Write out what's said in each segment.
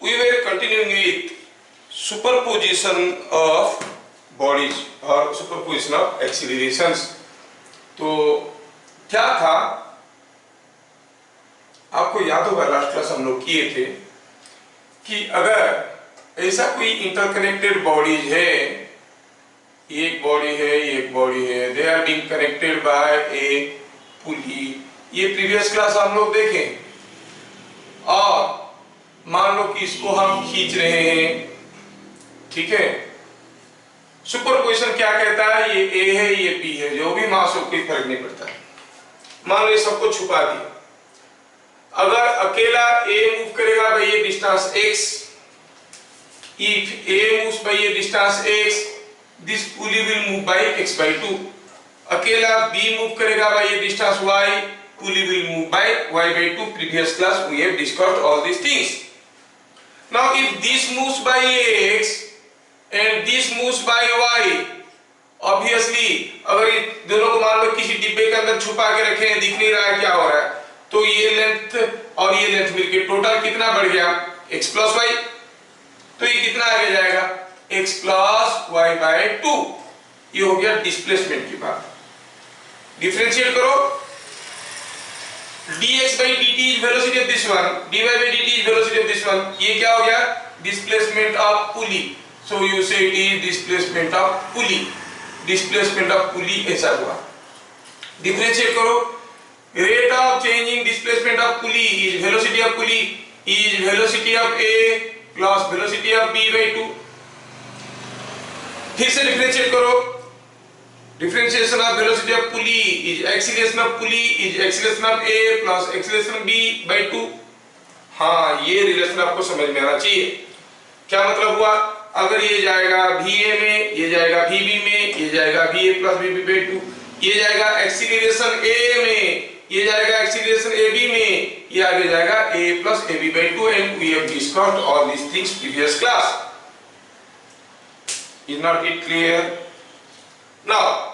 we were continuing with superposition of bodies और superposition of accelerations। तो क्या था, आपको याद होगा लास्ट क्लास हम लोग किए थे कि अगर ऐसा कोई इंटरकनेक्टेड बॉडीज है, एक बॉडी है, एक बॉडी है, they are being connected by a pulley, ये प्रीवियस क्लास हम लोग देखें। और मान लो कि इसको हम खींच रहे हैं, ठीक है। सुपरपोजिशन क्या कहता है, ये ए है, ये बी है, जो भी मास हो कोई फर्क नहीं पड़ता। मान लो ये सबको छुपा दिया, अगर अकेला ए मूव करेगा बाय ये distance x, if A moves by ये distance x, this pulley will move by x by 2। अकेला बी मूव करेगा बाय ये distance y, pulley will move by y by 2। Previous class we have discussed all these things. Now if this moves by x and this moves by y, obviously अगर ये दोनों को मान लो किसी डिब्बे के अंदर छुपा के रखे हैं, दिख नहीं रहा है क्या हो रहा है, तो ये लेंथ और ये लेंथ मिलके टोटल कितना बढ़ गया, x plus y। तो ये कितना आगे जाएगा, x plus y by 2। ये हो गया डिस्प्लेसमेंट की बात। डिफरेंशिएट करो, dx by dt is velocity of this one, dy by dt is velocity of this one। ये क्या हो गया, displacement of pulley। So you say it is displacement of pulley, displacement of pulley ऐसा हुआ। Differentiate करो, rate of changing displacement of pulley is velocity of pulley is velocity of a plus velocity of b by 2। फिर से differentiate करो, differentiation of velocity of pulley is acceleration of pulley is acceleration of a plus acceleration of b by 2। हाँ, ये relation आपको समझ में आना चाहिए। क्या मतलब हुआ, अगर ये जाएगा va में, ये जाएगा vb में, ये जाएगा va plus vb by 2, ये जाएगा एक्सीलरेशन a में, ये जाएगा एक्सीलरेशन ab में, ये आगे जाएगा a plus ab by 2। and we have discussed all these things previous class। is not it clear? Now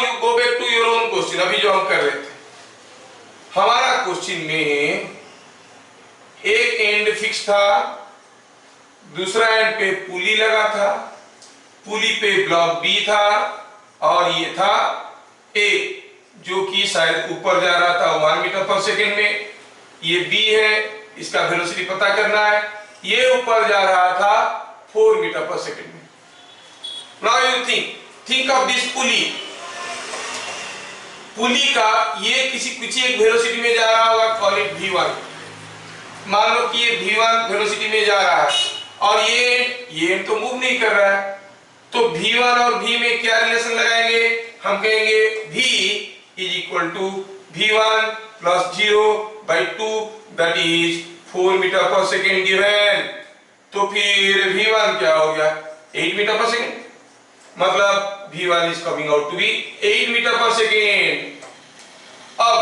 you go back to your own question। अभी जो हम कर रहे थे, हमारा क्वेश्चन में एक एंड फिक्स था, दूसरा एंड पे पुली लगा था, पुली पे ब्लॉक बी था और ये था ए जो कि शायद ऊपर जा रहा था 1 मीटर पर सेकेंड में। ये बी है, इसका वेलोसिटी पता करना है, ये ऊपर जा रहा था 4 मीटर पर सेकेंड में। Now you think of this pulley। पुली का ये किसी एक वेलोसिटी में जा रहा होगा, कॉल इट v1। मान लो कि ये v1 वेलोसिटी में जा रहा है और ये तो मूव नहीं कर रहा है, तो v1 और v में क्या रिलेशन लगाएंगे, हम कहेंगे v is equal to v1 plus 0 by 2 that is 4 metre per second given. तो फिर v1 क्या हो गया, 8 मीटर पर सेकेंड, मतलब v1 is coming out to be 8 metre per second. अब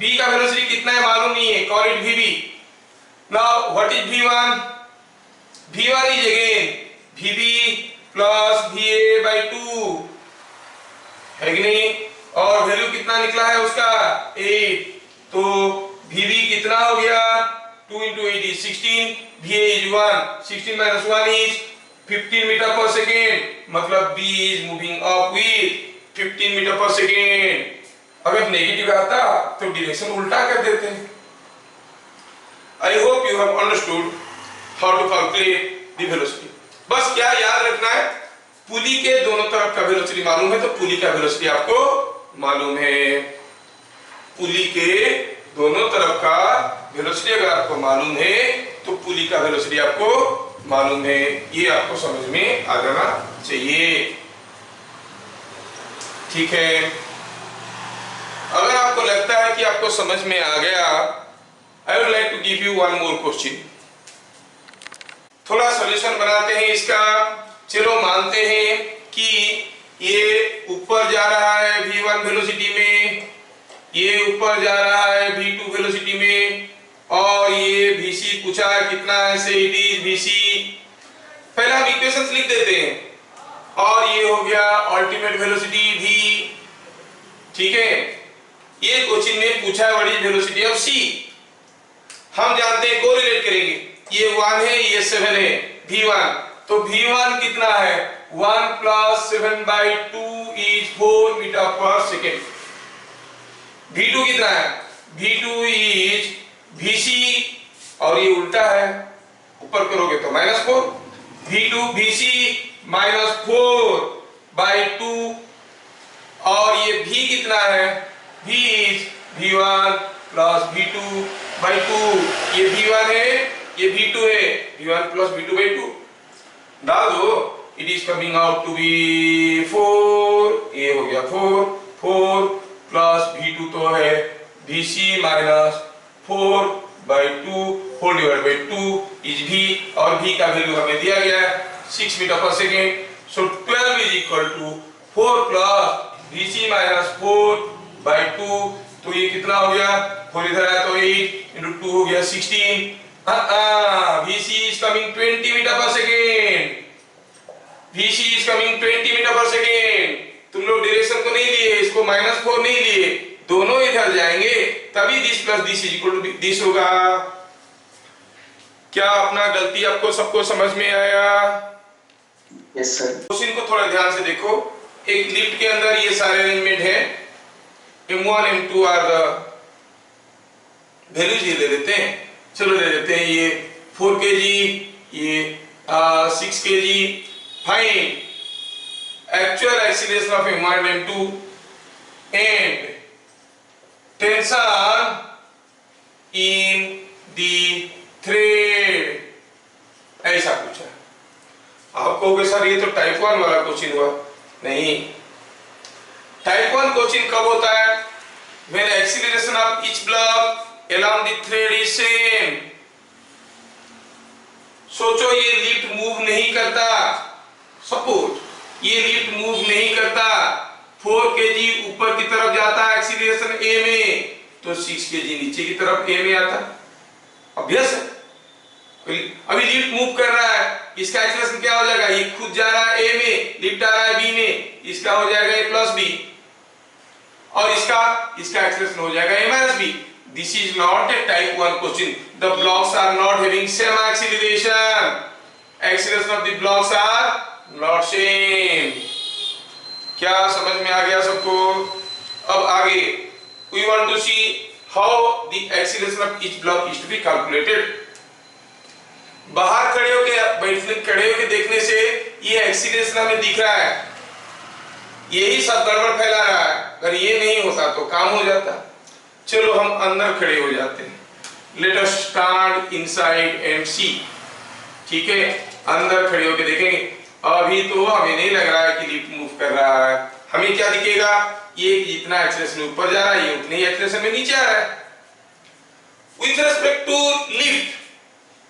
b का वेलोसिटी कितना है मालूम नहीं है, call it vb। now what is v1? v1 is again vb plus va by 2 है कि नहीं, और वैल्यू कितना निकला है उसका 8। तो vb कितना हो गया, 2 into 8 is 16, va is 1, 16 minus 1 is 15 metre per second, मतलब b is moving up with 15 metre per second. अगर नेगेटिव आता तो डायरेक्शन उल्टा कर देते हैं। I hope you have understood how to calculate the velocity. बस क्या याद रखना है, पुली के दोनों तरफ का वेलोसिटी मालूम है तो पुली का वेलोसिटी आपको मालूम है। पुली के दोनों तरफ का वेलोसिटी अगर आपको मालूम है तो पुली का वेलोसिटी आपको मालूम है। ये आपको समझ में आ जाना चाहिए, ठीक है। अगर आपको लगता है कि आपको समझ में आ गया, I would like to give you one more question. थोड़ा सॉल्यूशन बनाते हैं इसका। चलो मानते हैं कि ये ऊपर जा रहा है v1 वेलोसिटी में, ये ऊपर जा रहा है v2 वेलोसिटी में, और ये vc पूछा है कितना है, से इट इज vc। पहले हम इक्वेशंस लिख देते हैं, और ये हो गया अल्टीमेट वेलोसिटी v, ठीक है। ये क्वेश्चन में पूछा है what is velocity of c। हम जानते हैं, कोरिलेट करेंगे, ये 1 है, ये 7 है, V1, तो V1 कितना है, 1 + 7/2 is 4 metre per second. V2 कितना है, V2 इज Vc, और ये उल्टा है, ऊपर करोगे तो -4, V2 Vc -4/2, और ये V कितना है, V इज V1 + V2/2, ये V1 है, ये V2 है, V1 + V2/2 डाल दो, it is coming out to be 4, ये हो गया 4 + V2 तो है Vc -4/2 whole divide by 2 is V, और V का वैल्यू हमें दिया गया है 6 metre per second. So 12 is equal to 4 + Vc -4/2, तो ये कितना हो गया, 4 इधर आया तो 8 × 2 हो गया 16। Vc is coming 20 metre per second, Vc is coming 20 metre per second. तुम लोग डायरेक्शन को नहीं लिए, इसको -4 नहीं लिए, दोनों इधर जाएंगे, तभी this + this is equal to this होगा। क्या अपना गलती आपको सबको समझ में आया? Yes sir. क्वेश्चन को थोड़ा ध्यान से देखो, एक लिफ्ट के अंदर ये सारे अरेंजमेंट है, M1 M2 are the values, ये ले लेते हैं, चलो ले लेते हैं, ये 4 kg, ये 6 kg। Find actual acceleration of M1 and M2 and tension in the thread, ऐसा पूछा। आप कहोगे सर ये तो टाइप 1 वाला क्वेश्चन हुआ, नहीं, टाइप 1 क्वेश्चन कब होता है, when acceleration of each block along the thread is same। सोचो ये लिफ्ट मूव नहीं करता, सपोज ये लिफ्ट मूव नहीं करता, 4 kg ऊपर की तरफ जाता है एक्सीलरेशन A में, तो 6 kg नीचे की तरफ A में आता, ऑब्वियस है। अभी लिफ्ट मूव कर रहा है, इसका एक्सीलरेशन क्या हो जाएगा, ये खुद जा रहा है A में, लिफ्ट आ रहा है B में, इसका हो जाएगा A + B, और इसका एक्सीलरेशन हो जाएगा A - B। This is not a type 1 question. The blocks are not having same acceleration. Acceleration of the blocks are not same. क्या समझ में आ गया सबको? अब आगे we want to see how the acceleration of each block is to be calculated. बाहर खड़े होके देखने से ये एक्सीलरेशन हमें दिख रहा है, यही सब गड़बड़ फैला रहा है, अगर ये नहीं होता तो काम हो जाता। चलो हम अंदर खड़े हो जाते हैं, let us stand inside and see. ठीक है, अंदर खड़े होके देखेंगे, अभी तो हमें नहीं लग रहा है कि लिफ्ट मूव कर रहा है, हमें क्या दिखेगा, ये जितना एक्सीलरेशन ऊपर जा रहा है, ये उतने ही एक्सीलरेशन में नीचे आ रहा है। विद रिस्पेक्ट टू लिफ्ट,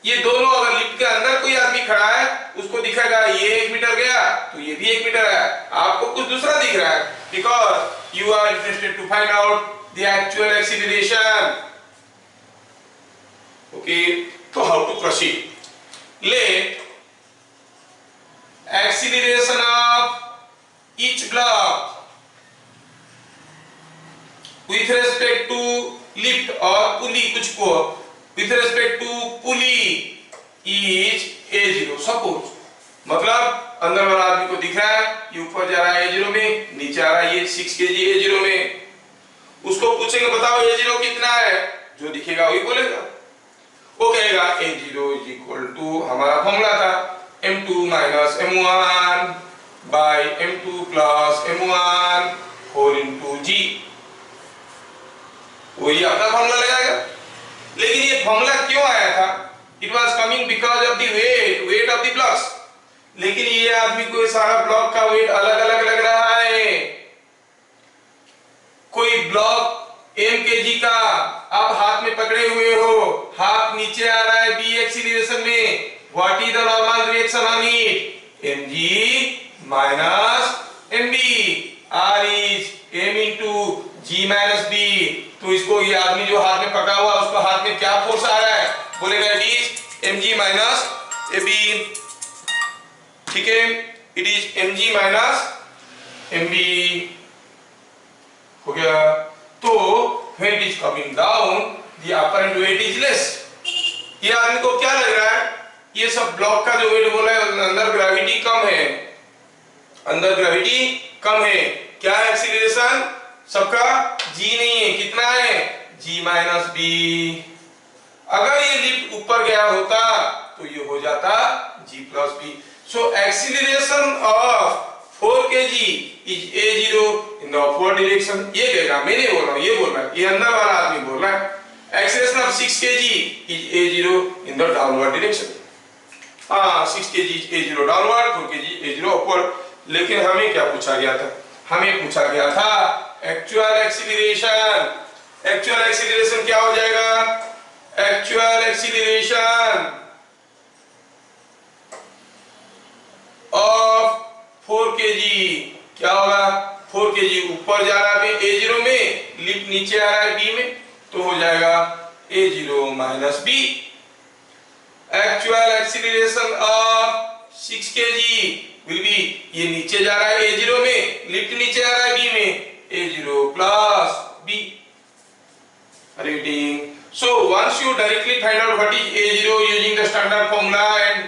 ये दोनों, अगर लिफ्ट के अंदर कोई आदमी खड़ा है, उसको दिखेगा ये 1 मीटर गया तो ये भी 1 मीटर है, आपको कुछ दूसरा दिख रहा है, because you are interested to find out the actual acceleration. Okay, तो how to proceed, let acceleration of each block with respect to lift और पुली, कुछ को with respect to pulley is A0। Suppose मतलब अंदर वाला आदमी को दिख रहा है, ये ऊपर जा रहा है A0 में, नीचे आ रहा है ये 6 kg A0 में, उसको पूछेंगे बताओ A0 कितना है, जो दिखेगा वही बोलेगा, वो कहेगा A0 = हमारा फॉर्मूला था M2 - M1 by M2 + M1 4 × G, वही अपना फॉर्मूला लगाएगा। लेकिन ये फॉर्मूला क्यों आया था, it was coming because of the weight of the blocks, लेकिन ये आदमी को सारा ब्लॉक का वेट अलग अलग लग रहा है। कोई ब्लॉक m kg का आप हाथ में पकड़े हुए हो, हाथ नीचे आ रहा है b एक्सीलरेशन में, what is the normal reaction on it, mg - mb, r is m × g - b। तो इसको ये आदमी जो हाथ में पकड़ा हुआ, उसको हाथ में क्या फोर्स आ रहा है, बोलेगा इट इज mg - ab। ठीक है, इट इज mg - mb हो गया। तो when it is coming down, the apparent weight is less, ये आदमी को क्या लग रहा है, ये सब ब्लॉक का जो वेट बोला है अंदर ग्रेविटी कम है, अंदर ग्रेविटी कम है। क्या है एक्सीलरेशन सबका, जी नहीं है, कितना है, जी माइनस बी। अगर ये लिफ्ट ऊपर गया होता तो ये हो जाता g plus b. So acceleration of 4 kg is a0 in the upward direction. ये कहेगा, मैं नहीं बोल रहा हूं, ये बोल रहा है, ये अंदर वाला आदमी बोल रहा है। Acceleration of 6 kg is a0 in the downward direction. हाँ 6 kg is a0 downward, 4 kg a0 upward. लेकिन हमें क्या पूछा गया था, हमें पूछा गया था एक्चुअल एक्सीलरेशन। एक्चुअल एक्सीलरेशन क्या हो जाएगा, एक्चुअल एक्सीलरेशन ऑफ 4 kg क्या होगा, 4 kg ऊपर जा रहा है a0 में, लिफ्ट नीचे आ रहा है b में, तो हो जाएगा a0 minus b। Actual acceleration of 6 kg will be, ये नीचे जा रहा है a0 में, लिफ्ट नीचे आ रहा है b में, a0 plus b। Reading. So once you directly find out what is a0 using the standard formula and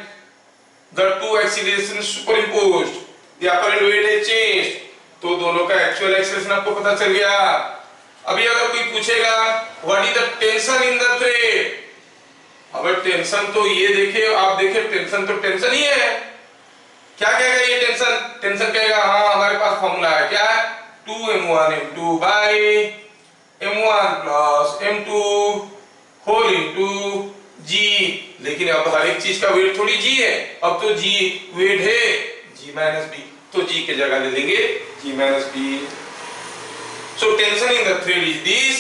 the two accelerations superimposed, the apparent weight has changed, तो दोनों का एक्चुअल एक्सीलरेशन आपको पता चल गया। अभी अगर कोई पूछेगा what is the tension in the thread, अगर टेंशन तो ये देखे, आप देखे टेंशन तो टेंशन ही है। क्या कहेगा ये टेंशन, टेंशन कहेगा हाँ हमारे पास फॉर्मूला है, क्या है 2m1 m2 by m1 plus m2 whole into g। लेकिन अब हर एक चीज का वेट थोड़ी g है, अब तो g वेट है g माइनस b, तो g के जगह ले लेंगे g minus b। So tension in the thread is this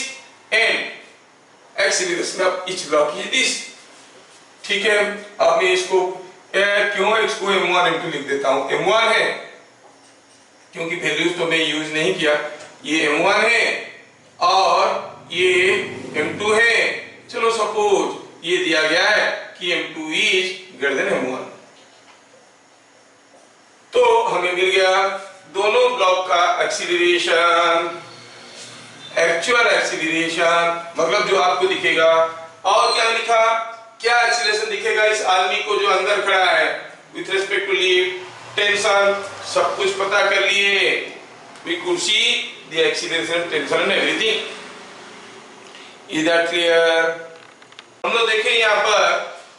and acceleration of each block is this. ठीक है, अब मैं इसको क्यों इसको m1 m2 लिख देता हूं। m1 है क्योंकि वैल्यूज तो मैं यूज नहीं किया, ये m1 है और ये m2 है। चलो सपोज ये दिया गया है कि m2 is greater than m1, तो हमें मिल गया दोनों ब्लॉक का एक्सीलरेशन, एक्चुअल एक्सीलरेशन मतलब जो आपको दिखेगा। और क्या लिखा, क्या एक्सीलरेशन दिखेगा इस आदमी को जो अंदर खड़ा है with respect to lift, tension, सब कुछ पता कर लिए। We could see the acceleration, tension and everything. Is that clear? हम लोग देखें यहाँ पर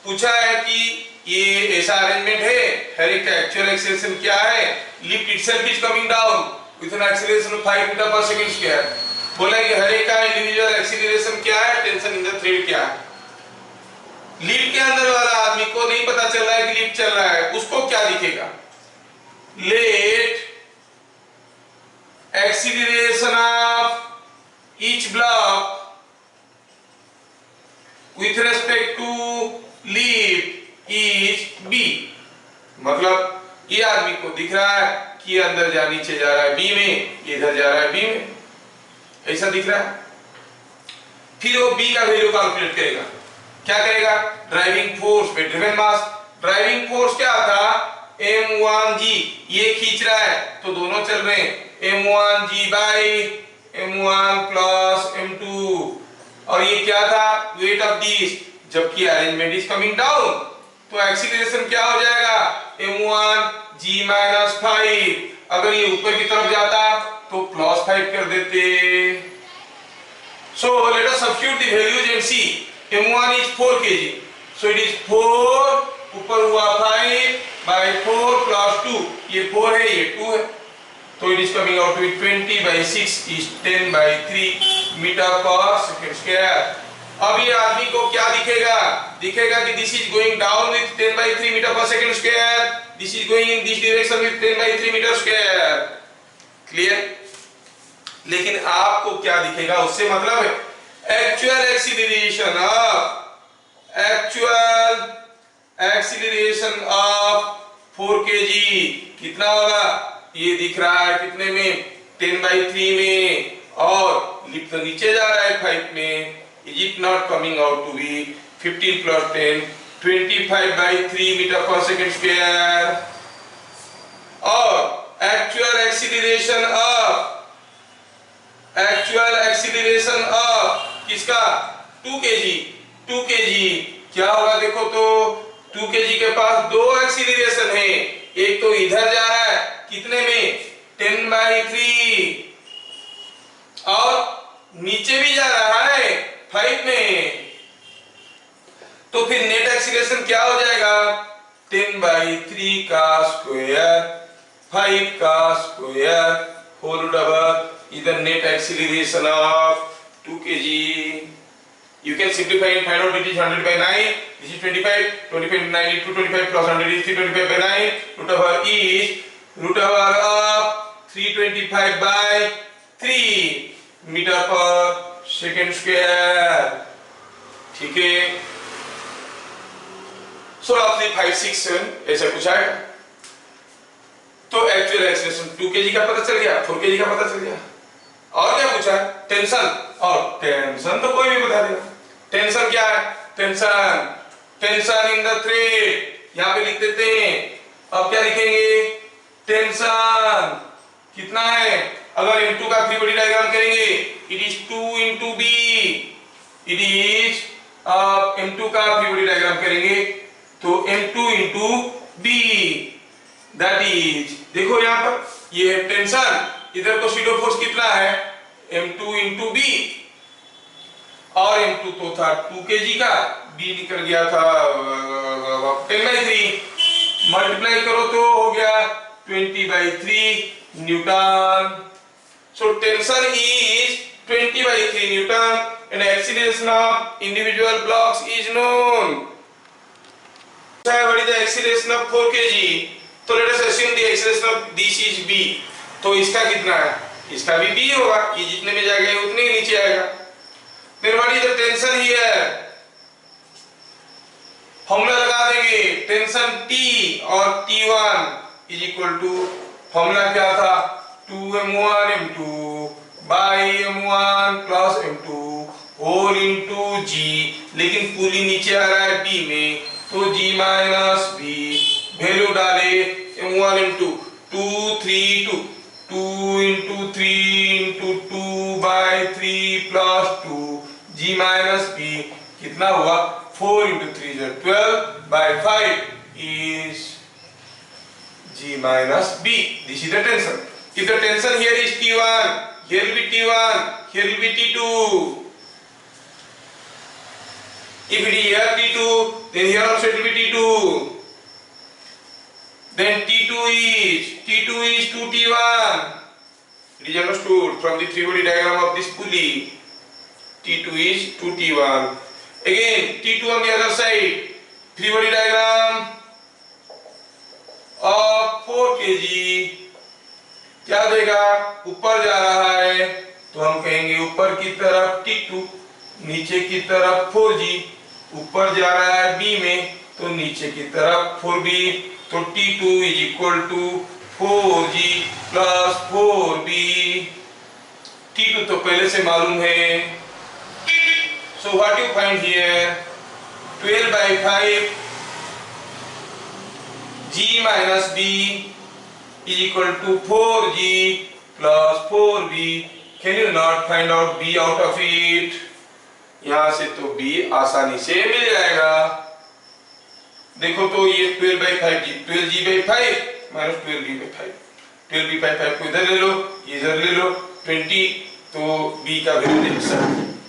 पूछा है कि ये ऐसा अरेंजमेंट है, हर एक का एक्चुअल एक्सीलरेशन क्या है, lift itself is coming down with an acceleration of 5 metre per second square. बोला कि हर एक का इंडिविजुअल एक्सीलरेशन क्या है, टेंशन इन द थ्रेड क्या है। लिफ्ट के अंदर वाला आदमी को नहीं पता चल रहा है कि लिफ्ट चल रहा है, उसको क्या दिखेगा, late acceleration of each block with respect to lift is b। मतलब ये आदमी को दिख रहा है कि ये अंदर जा नीचे जा रहा है b में, ये इधर जा रहा है b में, ऐसा दिख रहा है। फिर वो b का वैल्यू कैलकुलेट करेगा, क्या करेगा, ड्राइविंग फोर्स पे ड्रिवन मास। ड्राइविंग फोर्स क्या था, m1g, ये खींच रहा है तो दोनों चल रहे हैं m1g by m1 plus m2, और ये क्या था, वेट ऑफ दिस, जबकि अरेंजमेंट इज कमिंग डाउन तो एक्सीलरेशन क्या हो जाएगा, m1g माइनस 5। अगर ये ऊपर की तरफ जाता तो प्लस 5 कर देते। So let us substitute the values and see. m1 is 4 kg, so it is 4 ऊपर हुआ 5 बाय 4 प्लस 2, ये 4 है ये 2 है, तो it is coming out with 20 by 6 is 10 by 3 metre per second square. अब ये आदमी को क्या दिखेगा, दिखेगा कि this is going down with 10 by 3 metre per second square, this is going in this direction with 10 by 3 metre square. Clear. लेकिन आपको क्या दिखेगा उससे मतलब है actual acceleration of, actual acceleration of 4 kg कितना होगा, ये दिख रहा है कितने में, 10 बाई 3 में, और लिफ्ट तो नीचे जा रहा है 5 में। Is it not coming out to be 15 plus 10 25 by 3 metre per second square. और actual acceleration of, actual acceleration of किसका, 2 kg, 2 kg क्या होगा देखो तो 2 kg के पास दो एक्सीलरेशन है, एक तो इधर जा रहा है कितने में 10/3 और नीचे भी जा रहा है 5 में, तो फिर नेट एक्सीलरेशन क्या हो जाएगा 10/3 का स्क्वायर 5 का square whole double is the net acceleration of 2 kg. You can simplify and find out it is 100/9. This is 25. 25/9 into 25 plus 100 is 325/9. Root over is root over of 325/3 meter per second square. ठीक है, so roughly 5, 6, 7 ऐसा कुछ आएगा। तो actual acceleration 2 kg का पता चल गया, 4 kg का पता चल गया। और क्या पूछा टेंशन, और टेंशन तो कोई भी बता देगा। टेंशन क्या है tension tension in the thread यहाँ पे लिख देते हैं। अब क्या लिखेंगे टेंशन कितना है, अगर M2 का फ्री बॉडी डायग्राम करेंगे it is 2 into B, it is M2 का फ्री बॉडी डायग्राम करेंगे तो M2 into B that is, देखो यहाँ पर ये है टेंशन, इधर को सीडो फोर्स कितना है M2 into B और M2 तो था 2 kg का, B निकल गया था 10/3, मल्टीप्लाई करो तो हो गया 20/3 Newton. So tension is 20/3 Newton and acceleration of individual blocks is known. What is the acceleration of 4 kg? तो let us assume the acceleration of this is B, तो इसका कितना है, इसका भी B होगा, ये जितने में जाएगा उतने ही नीचे आएगा। Then what is the tension here? Formula लगा देंगे टेंशन T और T1 is equal to, formula क्या था 2m1 m2 by m1 plus m2 whole into G, लेकिन पुली नीचे आ रहा है B में तो G माइनस B, वैल्यू डाले m1 m2 2 3 2 2 into 3 into 2 by 3 plus 2 G minus B कितना हुआ 4 into 3 is 12 by 5 is G minus B. This is the tension. If the tension here is T1, here will be T1, here will be T2. If it is here T2, then here also it will be T2. Then T2 is 2T1. It is understood from the three body diagram of this pulley. T2 is 2T1. Again T2 on the other side. Three body diagram of 4 kg. क्या देगा, ऊपर जा रहा है तो हम कहेंगे ऊपर की तरफ T2, नीचे की तरफ 4G, ऊपर जा रहा है B में तो नीचे की तरफ 4B, तो T2 is equal to 4G plus 4B. T2 तो पहले से मालूम है, so what you find here 12 by 5 G minus B is equal to 4G plus 4B. Can you not find out B out of it? यहाँ से तो B आसानी से मिल जाएगा। देखो तो ये 12 by 5G, 12G by 5 minus 12B by 5, 12B by 5 को इधर ले लो, इधर ले लो 20, तो B का वैल्यू देखो सर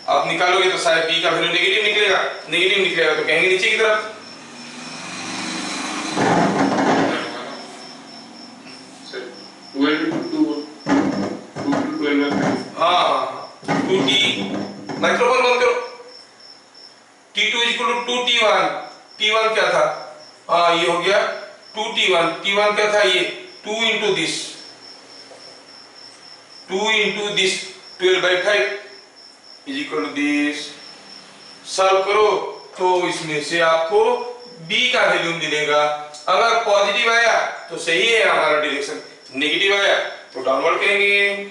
आप निकालोगे तो शायद B का वैल्यू नेगेटिव निकलेगा, नेगेटिव निकलेगा तो कहेंगे नीचे की तरफ। हाँ 2T, माइक्रोफोन बंद करो। T2 is equal to 2T1, T1 क्या था, हाँ ये हो गया 2T1, T1 क्या था ये 2 into this 12 by 5 is equal to this। Solve करो तो इसमें से आपको B का वैल्यू मिलेगा। अगर पॉजिटिव आया तो सही है हमारा डायरेक्शन, नेगेटिव आया तो डाउनवर्ड करेंगे।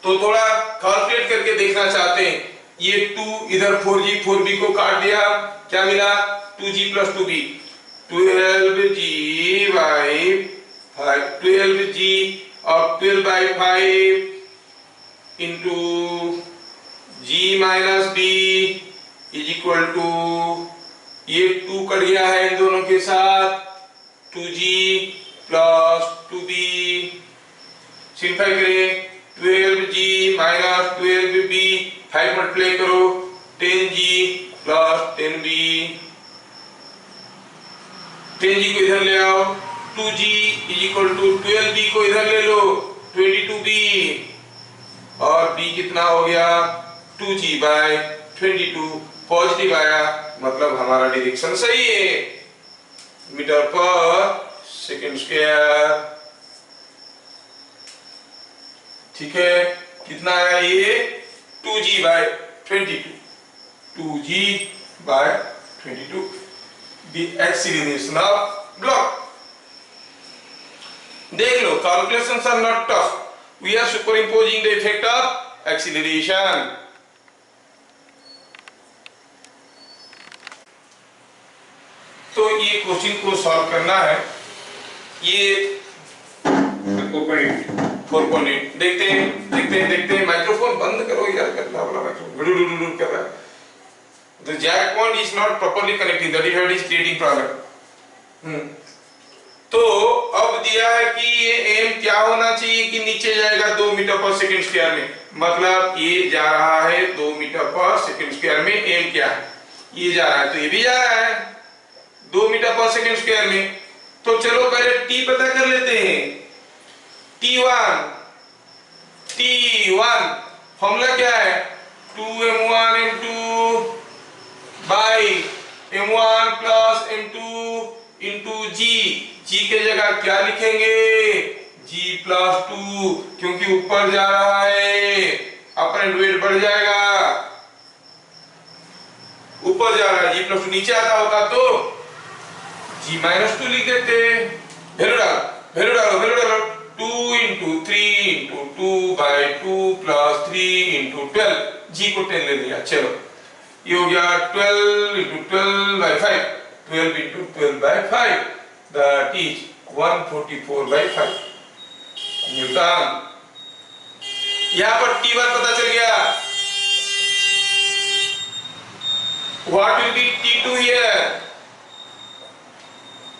तो थोड़ा कैलकुलेट करके देखना चाहते हैं, ये 2 इधर 4G 4B को काट दिया, क्या मिला 2G plus 2B, 12G by 5, 12G और 12 by 5 into G minus B is equal to, ये 2 कट गया है इन दोनों के साथ, 2g प्लस 2b, सिंपलीफाई करें, 12g माइनस 12b, 5 मल्टीप्लाई करो, 10g प्लस 10b, 10g को इधर ले आओ, 2g is equal to 12b को इधर ले लो, 22b, और b कितना हो गया 2g बाय 22, पॉजिटिव आया, मतलब हमारा डायरेक्शन सही है, मीटर पर सेकंड स्क्वायर। ठीक है, कितना आया ये 2g by 22, 2g by 22, the acceleration of block। देख लो, calculations are not tough, we are superimposing the effect of acceleration। तो ये क्वेश्चन को सॉल्व करना है, ये 4.8 देखते हैं, माइक्रोफोन बंद करो यार, करना वाला माइक्रोफोन कर रहा है। The jack point is not properly connecting, that is creating problem। तो अब दिया है कि ये m क्या होना चाहिए कि नीचे जाएगा 2 मीटर पर सेकंड स्क्वायर में, मतलब ये जा रहा है 2 मीटर पर सेकंड स्क्वायर में, m क्या है, ये जा रहा है, तो ये भी जा रहा है 2 मीटर पर सेकंड स्क्वायर में। तो चलो पहले t पता कर लेते हैं, T1 फॉर्मूला क्या है, 2m1 m2 by m1 plus m2 into g के जगह क्या लिखेंगे, g प्लस 2, क्योंकि ऊपर जा रहा है अपरेंट वेट बढ़ जाएगा, ऊपर जा रहा है, g प्लस 2 नीचे आता होता तो g माइनस 2 लिख देते, वैल्यू डालो 2 into 3 into 2 by 2 plus 3 into 12, जी को 10 ले लिया, चलो ये हो गया 12 into 12 by 5, 12 into 12 by 5, that is 144 by 5 Newton. यहां पर T1 पता चल गया, what will be T2 here,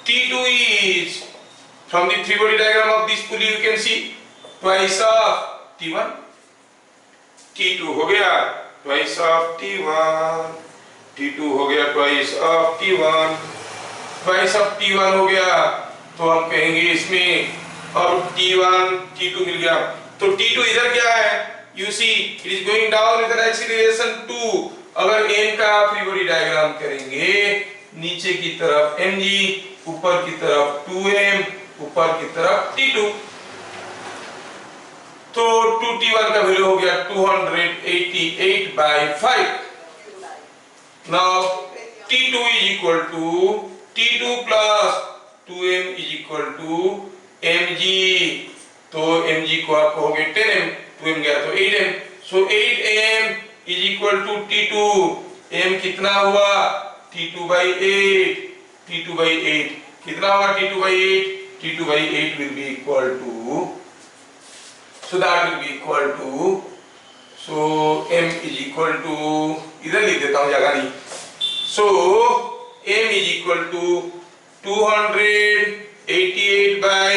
T2 is from the three body diagram of this pulley you can see twice of T1, T2 हो गया twice of T1, T2 हो गया twice of T1, twice of T1 हो गया, तो हम कहेंगे इसमें अब T1 T2 मिल गया, तो T2 इधर क्या है, you see it is going down with an acceleration 2, अगर m का फ्री बॉडी डायग्राम करेंगे, नीचे की तरफ mg, ऊपर की तरफ 2m, ऊपर की तरफ T2, तो 2T1 का वैल्यू हो गया 288 by 5। Now T2 is equal to T2 plus 2m is equal to mg, तो mg को आप कहोगे 10m, 2m गया तो 8m, so 8m is equal to T2, m कितना हुआ T2 बाई 8, T2 बाई 8 कितना होगा, T2 by 8, T2 by 8 will be equal to, so that will be equal to, so m is equal to, इधर लिख देता हूँ जगह नहीं, so m is equal to 288 by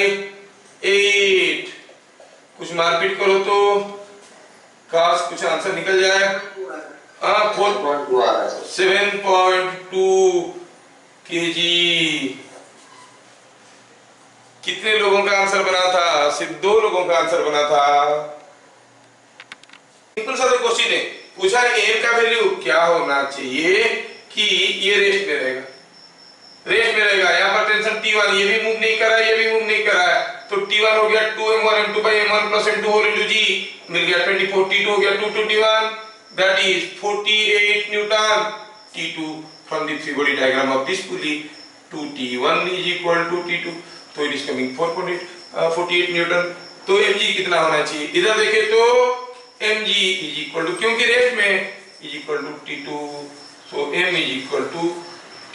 8, कुछ मारपीट करो तो काश कुछ आंसर निकल जाए, 7.2 kg। कितने लोगों का आंसर बना था, सिर्फ 2 लोगों का आंसर बना था। सिंपल सा क्वेश्चन है, पूछा m का वैल्यू क्या होना चाहिए कि ये रेस्ट में रहेगा, यहाँ पर टेंशन T1, ये भी मूव नहीं कर रहा है, ये भी मूव नहीं कर रहा है, तो T1 हो गया 2m1 m2 by m1 plus m2 whole into g, मिल गया 24, T2 हो गया 2 to T1, that is 48 Newton, T2 from the free body diagram of this pulley, 2T1 is equal to T2, तो इट इज कमिंग 48 न्यूटन। तो mg कितना होना चाहिए, इधर देखे तो mg इज इक्वल टू, क्योंकि रेस्ट में is equal to T2, so m is equal to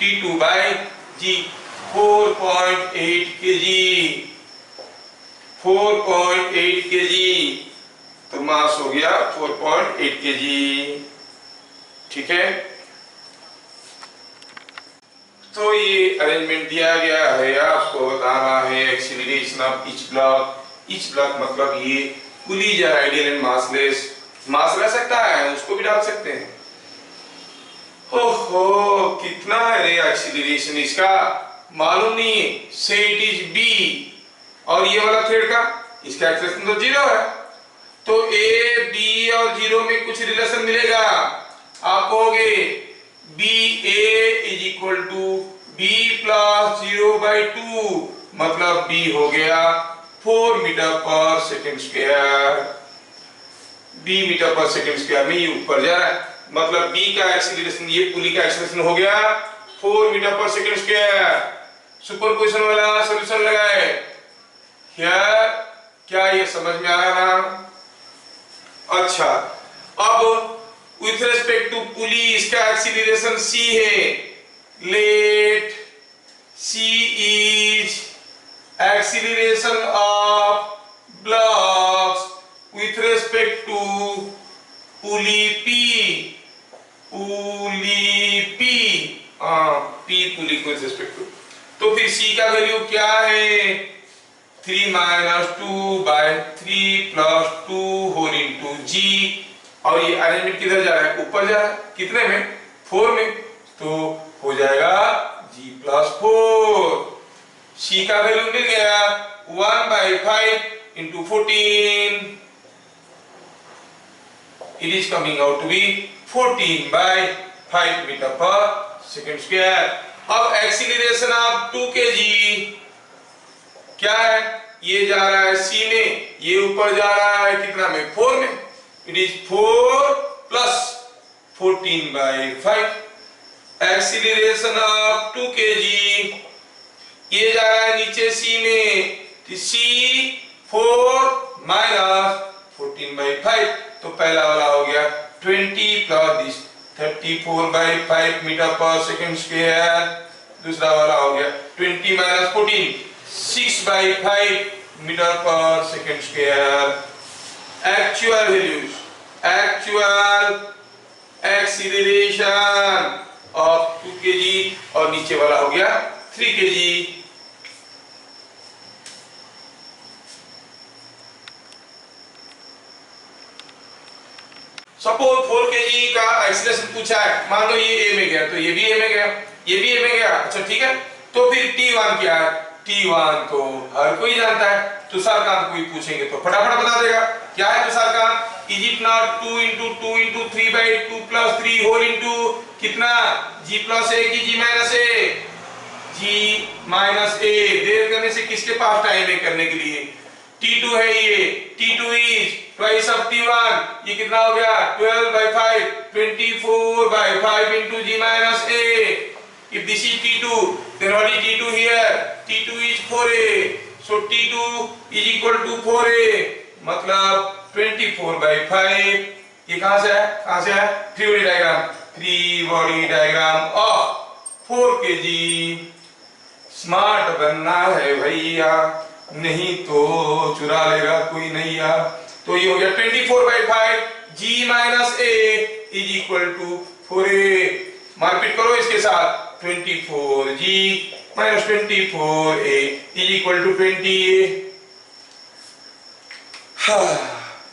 T2 by g, 4.8 kg, 4.8 kg, तो मास हो गया 4.8 kg। ठीक है, तो ये अरेंजमेंट दिया गया है, आपको बताना है acceleration of each block. Each block मतलब ये पुलीज या आइडियल एंड मासलेस, मास रह सकता है उसको भी डाल सकते हैं। ओहो कितना है रे एक्सीलरेशन इसका मालूम नहीं है, से इट इज बी। और ये वाला थ्रेड का इसका एक्सीलरेशन तो 0 है, तो ए बी और 0 में कुछ रिलेशन मिलेगा। आप कहोगे B A is equal to B plus 0/2, मतलब बी हो गया 4 metre per second square. B metre per second square में ये ऊपर जा रहा है, मतलब बी का एक्सीलरेशन, ये पुली का एक्सीलरेशन हो गया 4 metre per second square. Superposition वाला सॉल्यूशन लगाए क्या ये समझ में आ रहा ना? अच्छा, अब विथ रेस्पेक्ट टू पुली इसका एक्सीलरेशन c है। Let c is acceleration of blocks with respect to pulley p। p pulley को विथ रेस्पेक्ट टू, तो फिर c का वैल्यू क्या है? 3 - 2/3 + 2 होल इंटू g। और ये अरेंजमेंट किधर जा रहा है? ऊपर जा रहा है, कितने में? 4 में, तो हो जाएगा g+4। c का वैल्यू मिल गया 1/5 × 14, it is coming out to be 14/5 metre per second square. अब एक्सीलरेशन ऑफ 2 kg क्या है? ये जा रहा है c में, ये ऊपर जा रहा है कितना में? 4 में, it is 4 + 14/5। Acceleration of 2 kg ये जा रहा है नीचे c में, तो c 4 - 14/5, तो पहला वाला हो गया 20 + this 34/5 metre per second square. दूसरा वाला हो गया 20 - 14 6/5 metre per second square. Actual values, actual acceleration of 2 kg और नीचे वाला हो गया 3 kg। सपोज 4 kg का एक्सीलरेशन पूछा है, मान लो ये a में गया, तो ये भी a में गया, ये भी a में गया। अच्छा ठीक है, तो फिर T1 क्या है? T1 तो हर कोई जानता है, तुषारकांत को भी पूछेंगे तो फटाफट बता देगा। क्या है Tusharkant? Is it not 2 × 2 × 3/2 + 3 whole into कितना? g + a की g - a, g - a। देर करने से किसके पास टाइम है करने के लिए? T2 है ये, T2 is twice of T1, ये कितना हो गया? 12/5, 24/5 × g - a। If this is T2, then what is T2 here? T2 is 4a, so T2 is equal to 4a, मतलब 24/5। ये कहां से है? कहां से है? Free body diagram, free body diagram of 4 kg। Smart बनना है भैया, नहीं तो चुरा लेगा कोई नैया। तो ये हो गया 24/5, g - a is equal to 4a। मारपीट करो इसके साथ, 24g - 24a is equal to 20a।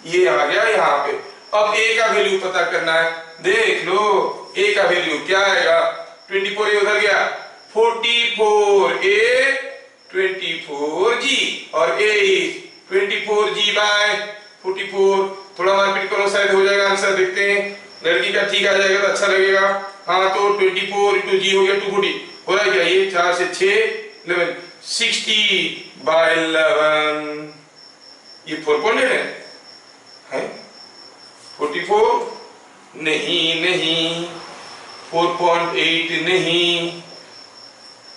ये आ गया यहाँ पे। अब a का वैल्यू पता करना है, देख लो a का वैल्यू क्या आएगा? 24a उधर गया, 44a 24g और a is 24g/44। थोड़ा मारपीट करो, शायद हो जाएगा आंसर। देखते हैं, लड़की का ठीक आ जाएगा तो अच्छा लगेगा। हाँ, तो 24 × g हो गया 240, हो रहा है क्या? ये 4 से 6 11, 60/11। ये 4.8 है 44 नहीं 4.8 नहीं।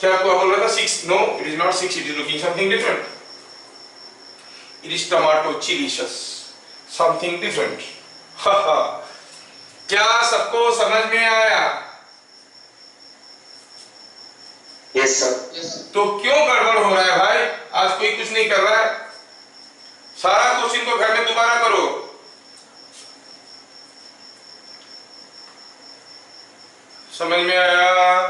क्या आपको बोल रहा था 6? No, it is not 6, it is looking something different. It is tomato chilicious, something different. क्या सबको समझ में आया? Yes sir. तो क्यों गड़बड़ हो रहा है भाई? आज कोई कुछ नहीं कर रहा है, सारा क्वेश्चन को घर में दोबारा करो। समझ में आया?